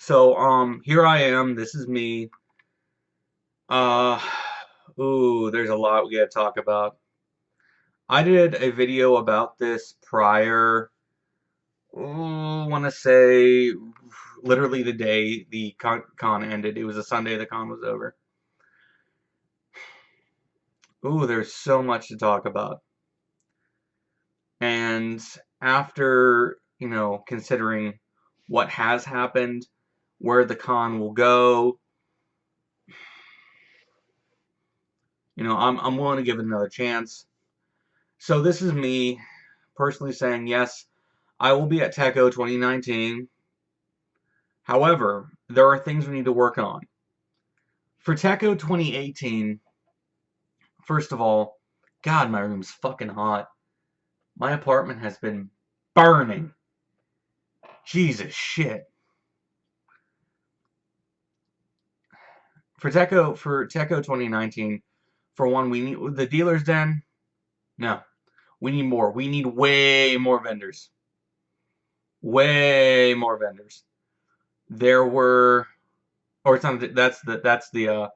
Here I am. This is me. Uh, there's a lot we gotta talk about. I did a video about this prior, want to say, literally the day the con ended. It was a Sunday the con was over. There's so much to talk about. And after, considering what has happened, where the con will go, I'm willing to give it another chance. So this is me personally saying, yes, I will be at Tekko 2019. However, there are things we need to work on. For Tekko 2018, first of all, God, my room's fucking hot. My apartment has been burning. Jesus shit. For Tekko 2019, for one, we need the dealer's den. No, we need more. We need way more vendors. Way more vendors. There were, or it's not. That's the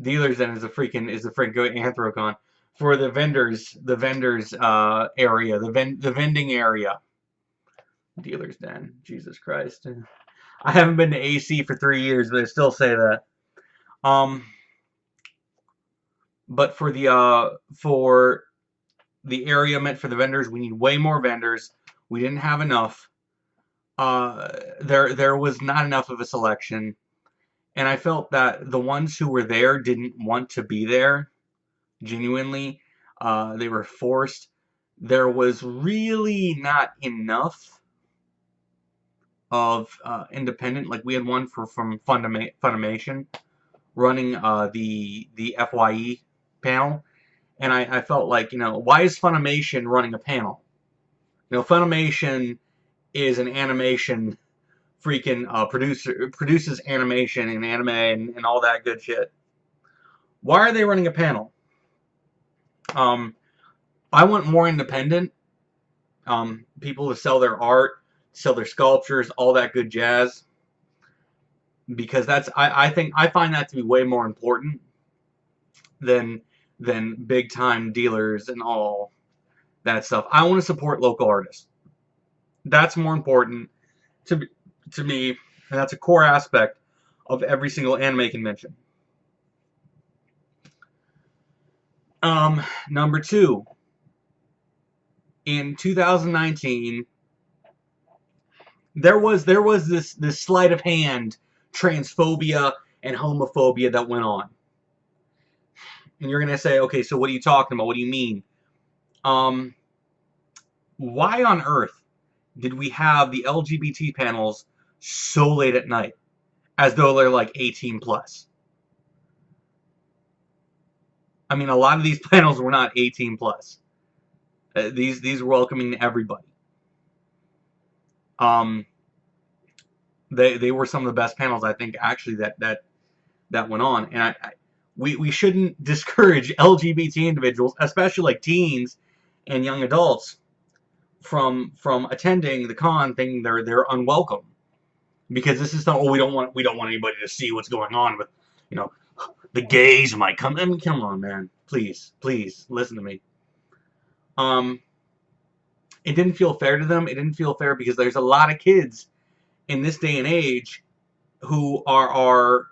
dealers then is a freaking anthrocon for the vendors area, the vending area. Dealers den, Jesus Christ. I haven't been to AC for 3 years, but I still say that. Um, but for the area meant for the vendors, we need way more vendors. We didn't have enough. There was not enough of a selection, and I felt that the ones who were there didn't want to be there. Genuinely, they were forced. There was really not enough of independent. Like we had one from Funimation running the FYE panel, and I felt like, why is Funimation running a panel? Funimation is an animation freaking producer, produces animation and anime and all that good shit. Why are they running a panel? I want more independent people to sell their art, sell their sculptures, all that good jazz. Because I find that to be way more important than big time dealers and all that stuff. I want to support local artists. That's more important to to me, and that's a core aspect of every single anime convention. Number two, in 2019, there was this sleight of hand transphobia and homophobia that went on. And you're gonna say, okay, so what are you talking about? What do you mean? Um, why on earth did we have the LGBT panels so late at night, as though they're like 18 plus? I mean, a lot of these panels were not 18 plus. These were welcoming everybody. Um, they were some of the best panels, I think, actually that went on. And we shouldn't discourage LGBT individuals, especially like teens and young adults, from attending the con thinking they're unwelcome, because this is not, we don't want anybody to see what's going on with, you know the gays might come. I mean, come on, man, please listen to me. um it didn't feel fair to them. It didn't feel fair because there's a lot of kids in this day and age who are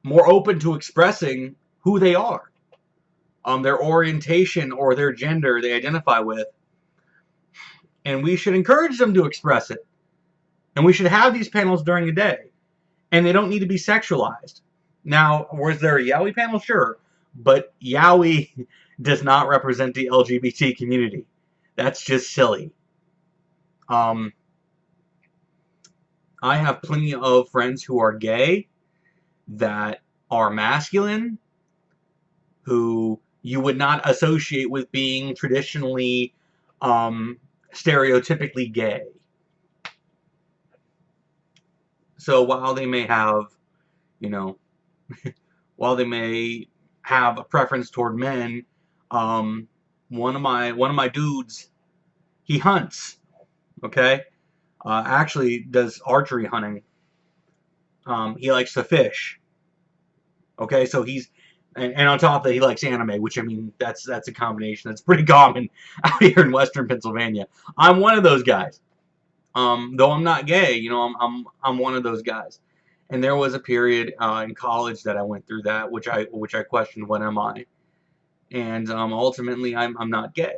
more open to expressing who they are, their orientation or their gender they identify with, and we should encourage them to express it. And we should have these panels during the day, and they don't need to be sexualized. Now, was there a yaoi panel? Sure, but yaoi does not represent the LGBT community. That's just silly. Um, I have plenty of friends who are gay, that are masculine, who you would not associate with being traditionally, stereotypically gay. So while they may have, you know, while they may have a preference toward men, um, one of my dudes, he hunts. Okay, actually does archery hunting. He likes to fish. Okay, so and on top of that, he likes anime, which I mean, that's a combination that's pretty common out here in Western Pennsylvania. I'm one of those guys. Though I'm not gay, I'm one of those guys. And there was a period in college that I went through that, which I questioned, what am I? And ultimately, I'm not gay.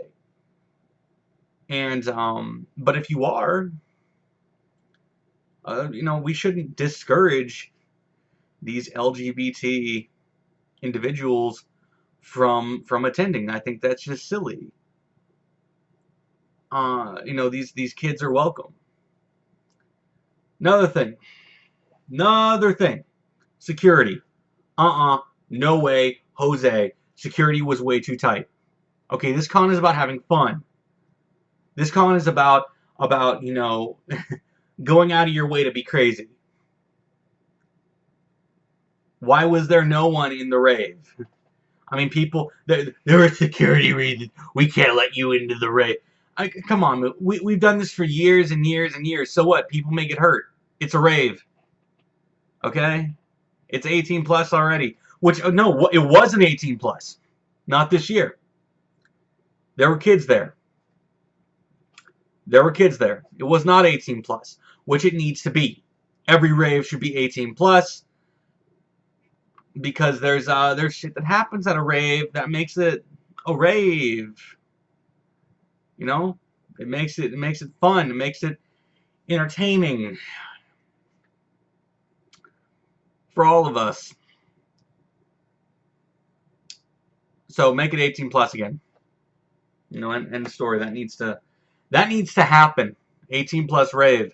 And but if you are, we shouldn't discourage these LGBT individuals from attending. I think that's just silly. These kids are welcome. Another thing, security. No way, Jose. Security was way too tight. Okay, this con is about having fun. This con is about going out of your way to be crazy. Why was there no one in the rave? I mean, people, there are security reasons. We can't let you into the rave. Come on, we've done this for years and years and years. So what? People may get hurt. It's a rave. Okay? It's 18 plus already. Which, no, it was an 18 plus. Not this year. There were kids there. There were kids there. It was not 18 plus, which it needs to be. Every rave should be 18 plus, because there's shit that happens at a rave that makes it a rave. It makes it fun. It makes it entertaining for all of us. So make it 18 plus again. End the story. That needs to happen. 18 plus rave.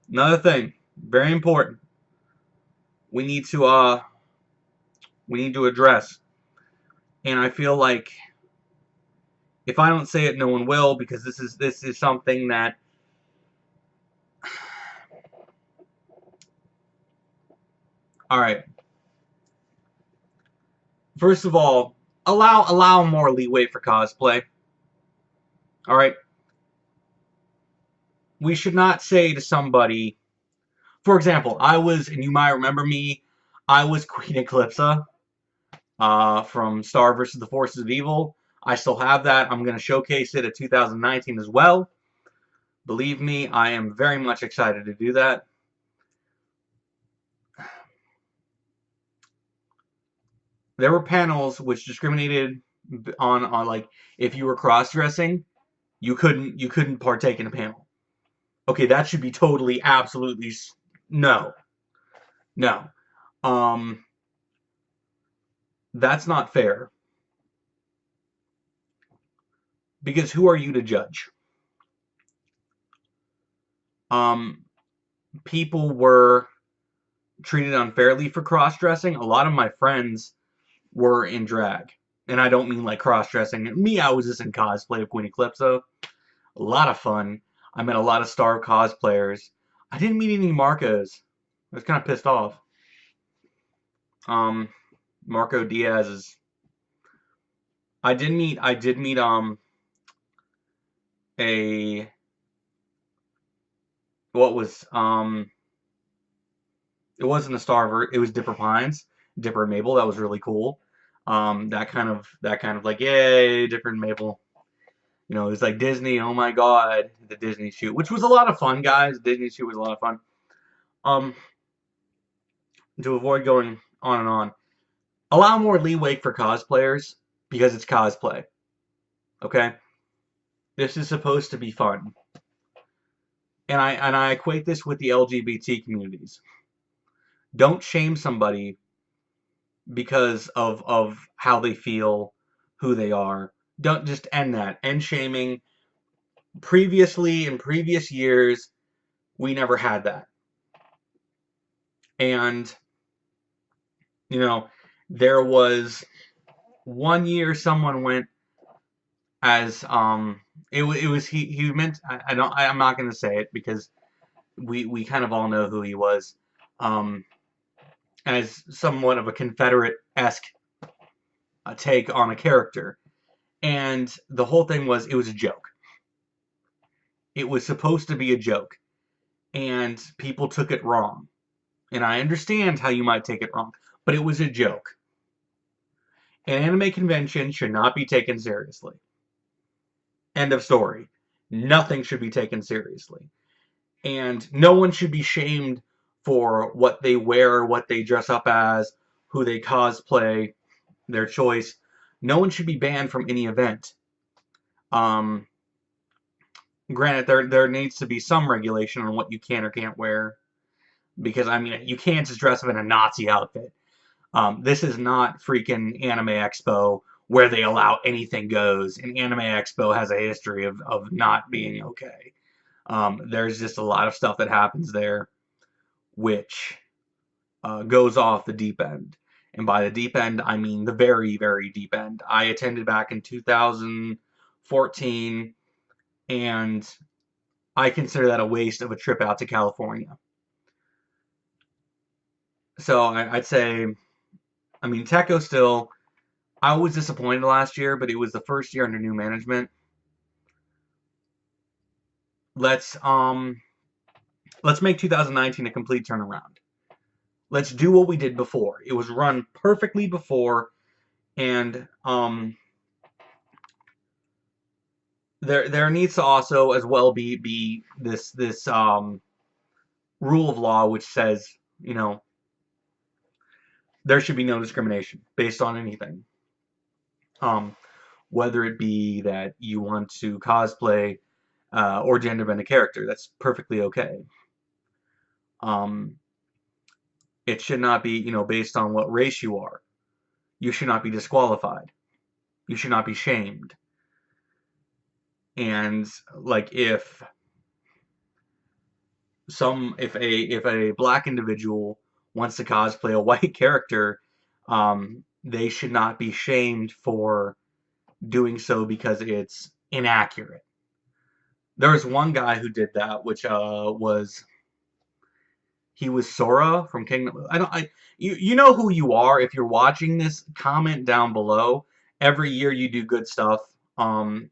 Another thing, very important. We need to address. And I feel like if I don't say it, no one will, because this is something that all right. First of all, allow more leeway for cosplay. All right. We should not say to somebody, for example, and you might remember me, I was Queen Eclipsa from Star vs. the Forces of Evil. I still have that. I'm going to showcase it at 2019 as well. Believe me, I am very much excited to do that. There were panels which discriminated on like, if you were cross-dressing, you couldn't partake in a panel. Okay, that should be totally, absolutely no. No. That's not fair. Because who are you to judge? People were treated unfairly for cross-dressing. A lot of my friends were in drag. And I don't mean like cross-dressing. Me, I was just in cosplay of Queen Eclipsa. A lot of fun. I met a lot of star cosplayers. I didn't meet any Marcos. I was kind of pissed off. Marco Diaz is. I did meet a what was it wasn't a Starver, it was Dipper Pines, Dipper and Mabel. That was really cool. That kind of like, yay, Dipper and Mabel. It was like Disney. Oh my God, the Disney shoot, which was a lot of fun, guys. The Disney shoot was a lot of fun. To avoid going on and on, allow more leeway for cosplayers because it's cosplay. Okay, this is supposed to be fun, and I equate this with the LGBT communities. Don't shame somebody because of how they feel, who they are. Don't just end that. End shaming. Previously, in previous years, we never had that. And, there was one year someone went as, it was, he meant, I'm not going to say it because we kind of all know who he was, as somewhat of a Confederate-esque take on a character. And the whole thing was, it was a joke. It was supposed to be a joke, and people took it wrong. And I understand how you might take it wrong, but it was a joke. An anime convention should not be taken seriously. End of story. Nothing should be taken seriously. And no one should be shamed for what they wear, what they dress up as, who they cosplay, their choice. No one should be banned from any event. Um, Granted, there needs to be some regulation on what you can or can't wear, because I mean you can't just dress up in a Nazi outfit. This is not freaking Anime Expo where they allow anything goes, and Anime Expo has a history of not being okay. There's just a lot of stuff that happens there which goes off the deep end. And by the deep end, I mean the very, very deep end. I attended back in 2014, and I consider that a waste of a trip out to California. So I'd say, I mean, Tekko still, I was disappointed last year, but it was the first year under new management. Let's make 2019 a complete turnaround. Let's do what we did before. It was run perfectly before, and there needs to also as well be this rule of law which says, you know, there should be no discrimination based on anything. Whether it be that you want to cosplay or gender bend a character, that's perfectly okay. It should not be, you know, based on what race you are. You should not be disqualified. You should not be shamed. And like if a black individual wants to cosplay a white character, they should not be shamed for doing so because it's inaccurate. There was one guy who did that, which was he was Sora from Kingdom. You know who you are if you're watching this. Comment down below. Every year you do good stuff.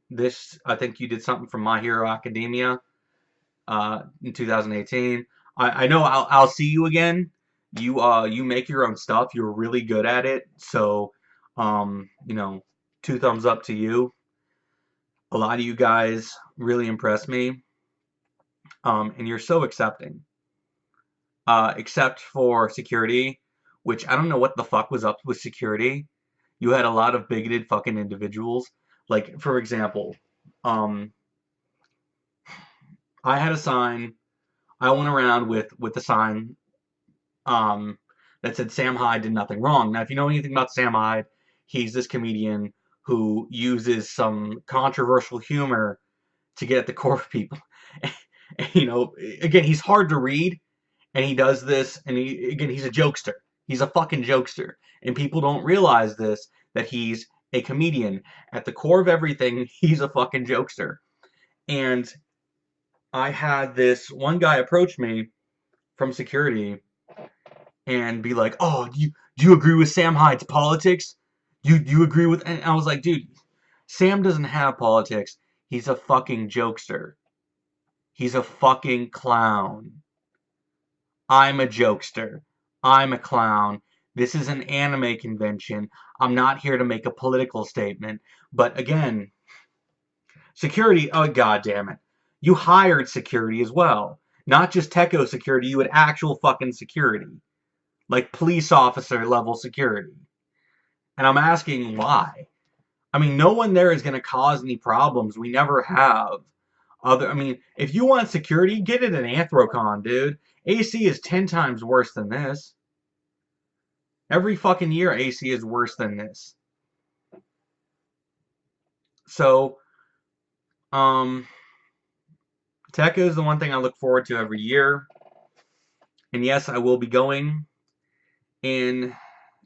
This I think you did something from My Hero Academia in 2018. I know I'll see you again. You make your own stuff. You're really good at it. So you know, 2 thumbs up to you. A lot of you guys really impress me. And you're so accepting. Except for security, which I don't know what the fuck was up with security. You had a lot of bigoted fucking individuals. Like, for example, um, I had a sign. I went around with a sign um, that said Sam Hyde did nothing wrong. Now, if you know anything about Sam Hyde, he's this comedian who uses some controversial humor to get at the core of people. You know, again, he's hard to read, and he does this, and he's a jokester. He's a fucking jokester, and people don't realize this, that he's a comedian. At the core of everything, he's a fucking jokester. And I had this one guy approach me from security and be like, "Oh, do you agree with Sam Hyde's politics? You agree with?" And I was like, "Dude, Sam doesn't have politics. He's a fucking jokester. He's a fucking clown. I'm a jokester. I'm a clown. This is an anime convention. I'm not here to make a political statement." But again, security, oh god damn it. You hired security as well. Not just Tekko security, you had actual fucking security. Like police officer level security. And I'm asking why. I mean, no one there is going to cause any problems. We never have. I mean, if you want security, get it in Anthrocon, dude. AC is 10 times worse than this. Every fucking year, AC is worse than this. So, Tekka is the one thing I look forward to every year. And yes, I will be going in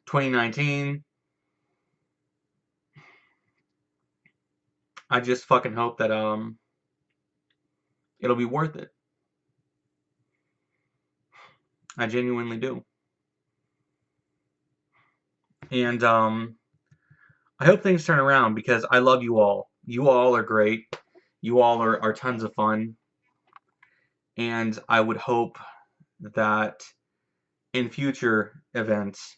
2019. I just fucking hope that it'll be worth it. I genuinely do. And I hope things turn around because I love you all. You all are great. You all are tons of fun. And I would hope that in future events,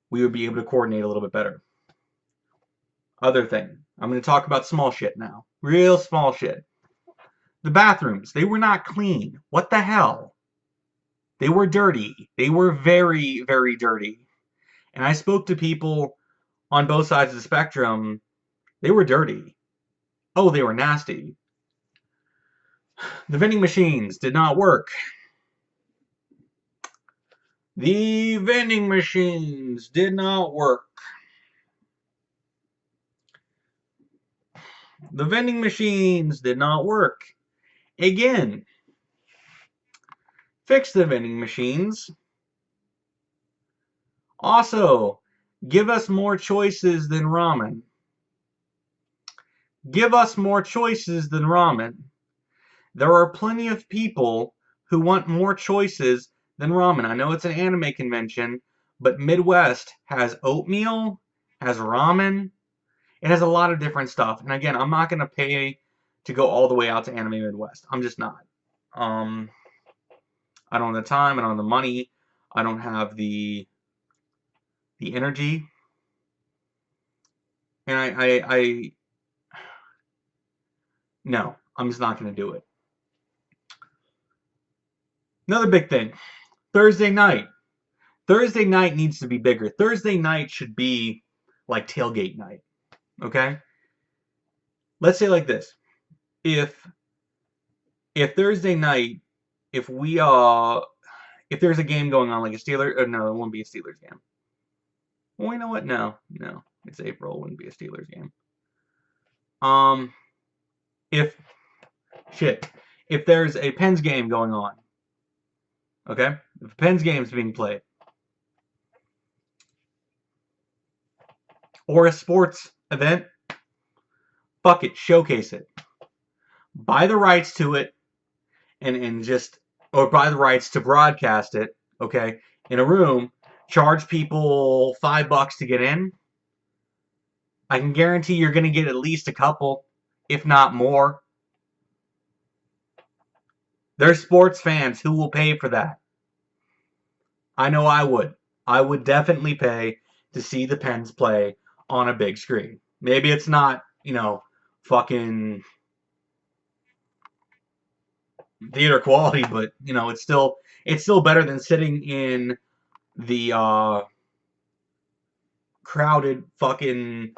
we would be able to coordinate a little bit better. Other thing, I'm going to talk about small shit now. Real small shit. The bathrooms, they were not clean. What the hell? They were dirty. They were very, very dirty. And I spoke to people on both sides of the spectrum. They were dirty. Oh, they were nasty. The vending machines did not work. The vending machines did not work. The vending machines did not work. Again, fix the vending machines. Also, give us more choices than ramen. Give us more choices than ramen. There are plenty of people who want more choices than ramen. I know it's an anime convention, but Midwest has oatmeal, has ramen. It has a lot of different stuff. And again, I'm not going to pay to go all the way out to Anime Midwest. I'm just not. I don't have the time. I don't have the money. I don't have the energy. And no, I'm just not going to do it. Another big thing, Thursday night. Thursday night needs to be bigger. Thursday night should be like tailgate night. Okay? Let's say like this. If Thursday night, if there's a game going on like a Steelers, or no, it won't be a Steelers game. Well, you know what? No, it's April. It wouldn't be a Steelers game. If there's a Pens game going on, okay, if a Pens game is being played, or a sports event, fuck it, showcase it, buy the rights to it, and just, or buy the rights to broadcast it, okay, in a room, charge people $5 to get in. I can guarantee you're going to get at least a couple, if not more. There's sports fans who will pay for that. I know I would. I would definitely pay to see the Pens play on a big screen. Maybe it's not, fucking theater quality, but it's still better than sitting in the crowded fucking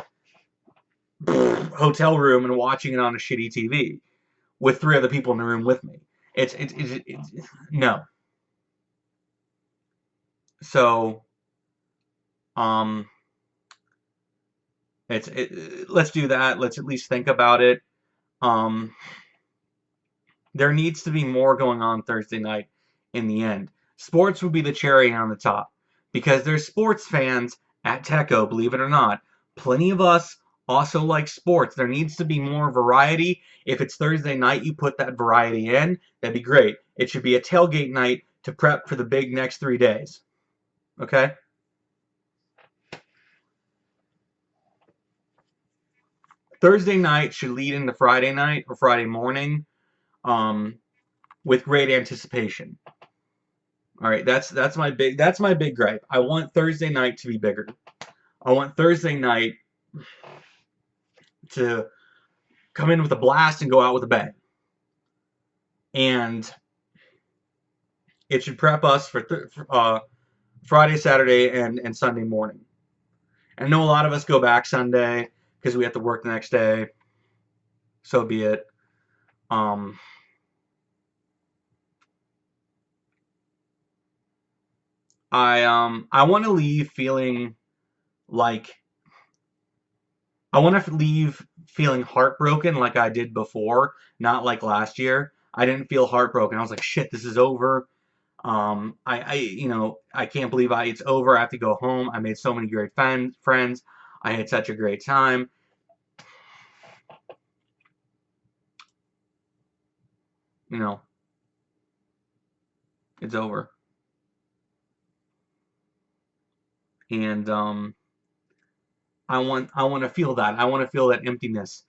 hotel room and watching it on a shitty TV with 3 other people in the room with me. It's no. So, let's do that. Let's at least think about it. There needs to be more going on Thursday night in the end. Sports would be the cherry on the top because there's sports fans at Tekko, believe it or not. Plenty of us also like sports. There needs to be more variety. If it's Thursday night, you put that variety in. That'd be great. It should be a tailgate night to prep for the big next 3 days. Okay? Thursday night should lead into Friday night or Friday morning with great anticipation. All right, that's my big gripe. I want Thursday night to be bigger. I want Thursday night to come in with a blast and go out with a bang. And it should prep us for Friday, Saturday, and Sunday morning. I know a lot of us go back Sunday because we have to work the next day. So be it. I want to leave feeling like I want to leave feeling heartbroken like I did before, not like last year. I didn't feel heartbroken. I was like, shit, this is over. I can't believe it's over. I have to go home. I made so many great friends. I had such a great time. It's over. And I want to feel that. I want to feel that emptiness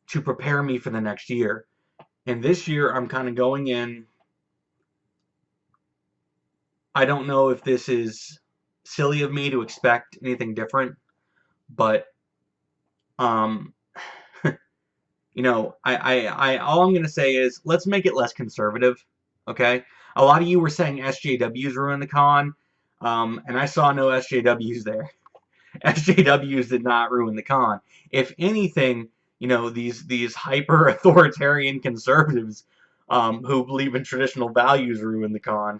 to prepare me for the next year. And this year I'm kind of going in I don't know if this is silly of me to expect anything different, but um, all I'm gonna say is let's make it less conservative. Okay, a lot of you were saying SJWs ruined the con, and I saw no SJWs there. SJWs did not ruin the con. If anything, these hyper authoritarian conservatives who believe in traditional values ruined the con.